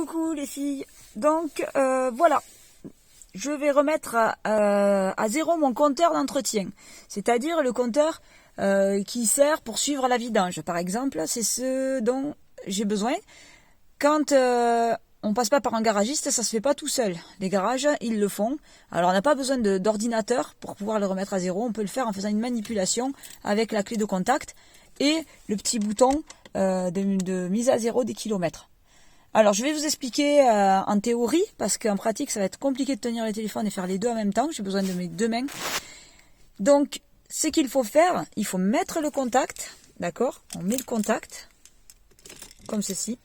Coucou les filles, donc voilà, je vais remettre à zéro mon compteur d'entretien, c'est-à-dire le compteur qui sert pour suivre la vidange. Par exemple, c'est ce dont j'ai besoin. Quand on passe pas par un garagiste, ça se fait pas tout seul. Les garages, ils le font. Alors on n'a pas besoin d'ordinateur pour pouvoir le remettre à zéro, on peut le faire en faisant une manipulation avec la clé de contact et le petit bouton de mise à zéro des kilomètres. Alors, je vais vous expliquer en théorie, parce qu'en pratique, ça va être compliqué de tenir le téléphone et faire les deux en même temps. J'ai besoin de mes deux mains. Donc, ce qu'il faut faire, il faut mettre le contact, d'accord? On met le contact, comme ceci.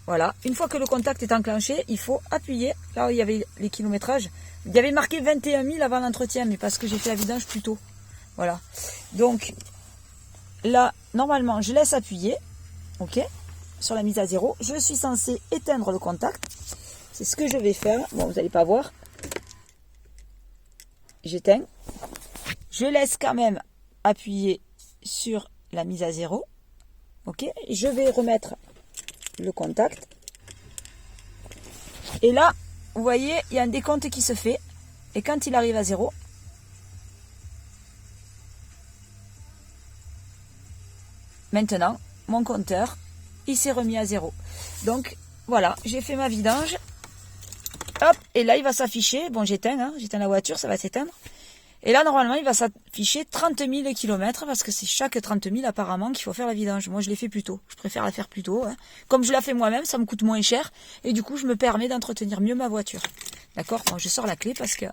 Voilà. Une fois que le contact est enclenché, il faut appuyer. Là où il y avait les kilométrages, il y avait marqué 21 000 avant l'entretien, mais parce que j'ai fait la vidange plus tôt. Voilà. Donc, là, normalement, je laisse appuyer. Ok? Sur la mise à zéro, je suis censé éteindre le contact. C'est ce que je vais faire. Bon, vous n'allez pas voir. J'éteins. Je laisse quand même appuyer sur la mise à zéro. Ok. Je vais remettre le contact. Et là, vous voyez, il y a un décompte qui se fait. Et quand il arrive à zéro, maintenant, mon compteur, il s'est remis à zéro. Donc, voilà, j'ai fait ma vidange. Hop, et là, il va s'afficher. Bon, j'éteins la voiture, ça va s'éteindre. Et là, normalement, il va s'afficher 30 000 km parce que c'est chaque 30 000 apparemment qu'il faut faire la vidange. Moi, je l'ai fait plus tôt. Je préfère la faire plus tôt. Comme je la fais moi-même, ça me coûte moins cher. Et du coup, je me permets d'entretenir mieux ma voiture. D'accord? Bon, je sors la clé parce que,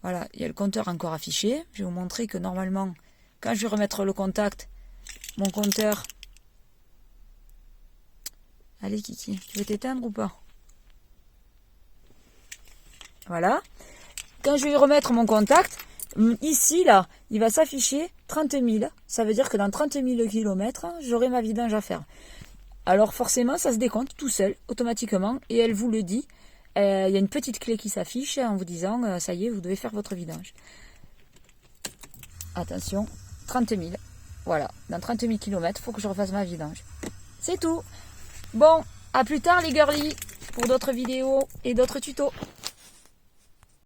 voilà, il y a le compteur encore affiché. Je vais vous montrer que normalement, quand je vais remettre le contact, mon compteur... Allez Kiki, tu veux t'éteindre ou pas? Voilà. Quand je vais remettre mon contact, ici, là, il va s'afficher 30 000. Ça veut dire que dans 30 000 km, j'aurai ma vidange à faire. Alors forcément, ça se décompte tout seul, automatiquement, et elle vous le dit. Il y a une petite clé qui s'affiche en vous disant, ça y est, vous devez faire votre vidange. Attention, 30 000. Voilà, dans 30 000 km, il faut que je refasse ma vidange. C'est tout. Bon, à plus tard les girlies, pour d'autres vidéos et d'autres tutos.